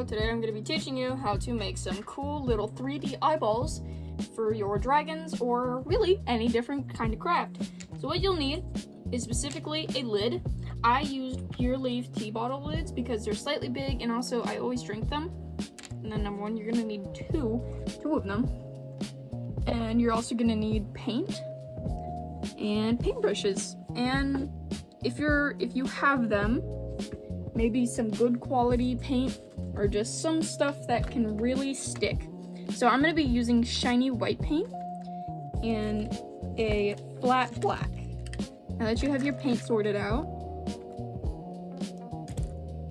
today I'm going to be teaching you how to make some cool little 3D eyeballs for your dragons or really any different kind of craft. So what you'll need is specifically a lid. I used Pure Leaf tea bottle lids because they're slightly big and also I always drink them. And then number one, you're going to need two of them. And you're also going to need paint and paintbrushes. And if you have them, maybe some good quality paint or just some stuff that can really stick. So I'm going to be using shiny white paint and a flat black. Now that you have your paint sorted out,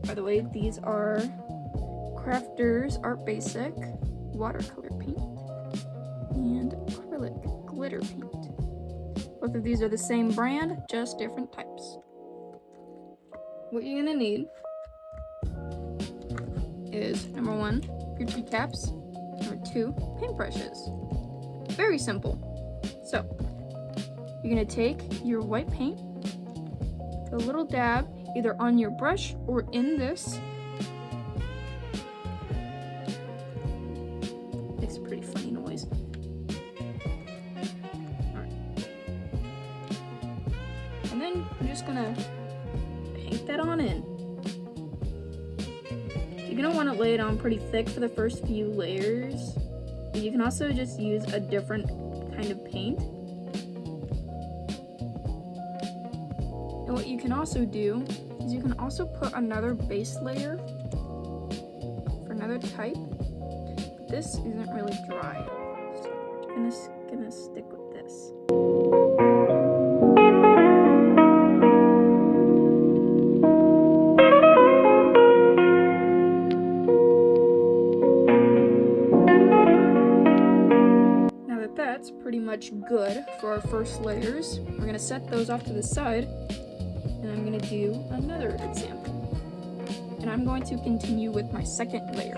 by the way, these are Crafters Art Basic watercolor paint and acrylic glitter paint. Both of these are the same brand, just different types. What you're gonna need is number one, your tea caps, number two, paintbrushes. Very simple. So you're gonna take your white paint, do a little dab either on your brush or in this. Makes a pretty funny noise. Alright. And then I'm just gonna paint that on in. You're gonna want to lay it on pretty thick for the first few layers. But you can also just use a different kind of paint. And what you can also do is you can also put another base layer for another type. But this isn't really dry, so we're just gonna stick with this. That's pretty much good for our first layers. We're gonna set those off to the side, and I'm gonna do another example. And I'm going to continue with my second layer.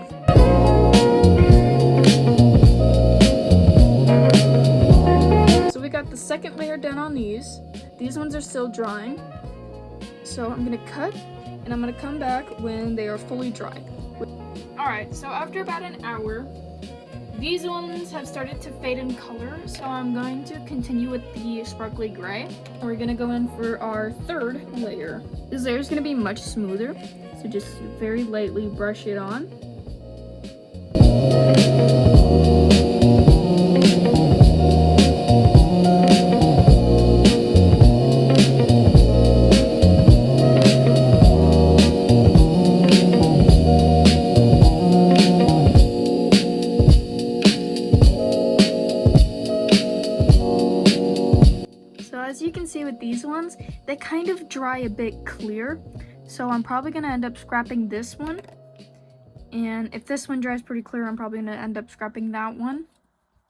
So we got the second layer done on these. These ones are still drying. So I'm gonna cut, and I'm gonna come back when they are fully dry. Alright, so after about an hour, these ones have started to fade in color, so I'm going to continue with the sparkly gray. We're gonna go in for our third layer. This layer is gonna be much smoother, so just very lightly brush it on. As you can see with these ones, they kind of dry a bit clear, so I'm probably going to end up scrapping this one, and if this one dries pretty clear, I'm probably going to end up scrapping that one,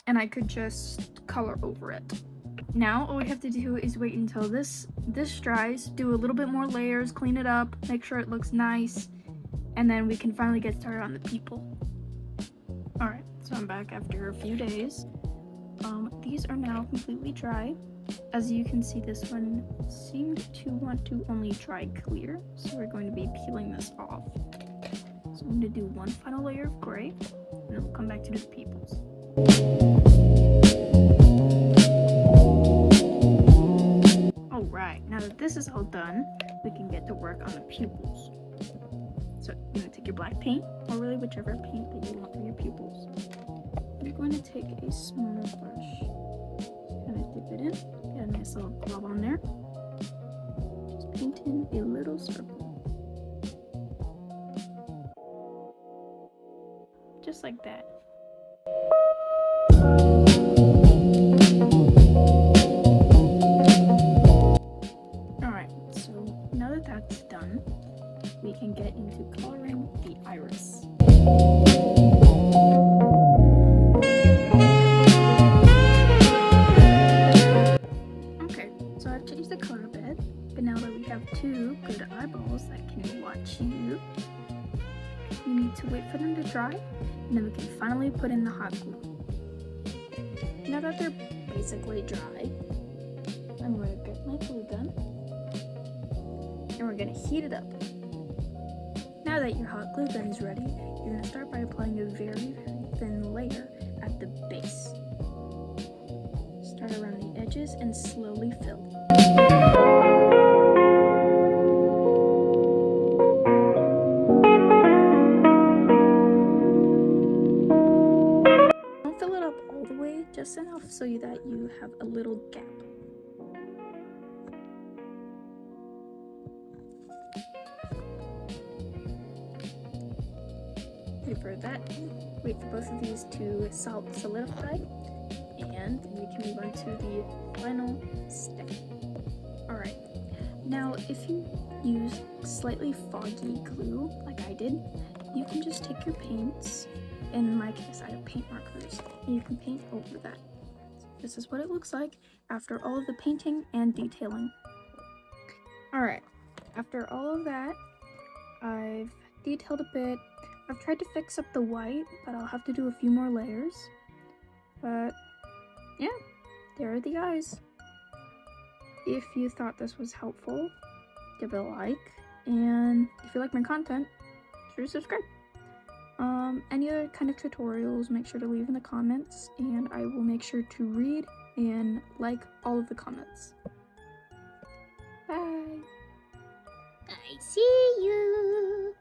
and I could just color over it. Now all we have to do is wait until this dries, do a little bit more layers, clean it up, make sure it looks nice, and then we can finally get started on the people. Alright, so I'm back after a few days. These are now completely dry. As you can see, this one seemed to want to only dry clear, so we're going to be peeling this off. So I'm going to do one final layer of gray, and then we'll come back to the pupils. Alright, now that this is all done, we can get to work on the pupils. So you're going to take your black paint, or really whichever paint that you want for your pupils. You're going to take a smaller brush. Dip it in, get a nice little glob on there. Just paint in a little circle. Just like that. Alright, so now that that's done, we can get into coloring the iris. The color a bit, but now that we have two good eyeballs that can watch you, we need to wait for them to dry, and then we can finally put in the hot glue. Now that they're basically dry, I'm going to get my glue gun, and we're going to heat it up. Now Now that your hot glue gun is ready, you're going to start by applying a very, very thin layer at the base. Start around the edges and slowly fill. Don't fill it up all the way, just enough so that you have a little gap. Wait for both of these to solidify, and we can move on to the final step. Alright, now if you use slightly foggy glue, like I did, you can just take your paints, in my case I have paint markers, and you can paint over that. This is what it looks like after all of the painting and detailing. Alright, after all of that, I've detailed a bit. I've tried to fix up the white, but I'll have to do a few more layers. But yeah, there are the eyes. If you thought this was helpful, give it a like, and if you like my content, be sure to subscribe. Any other kind of tutorials, make sure to leave in the comments, and I will make sure to read and like all of the comments. Bye! I see you.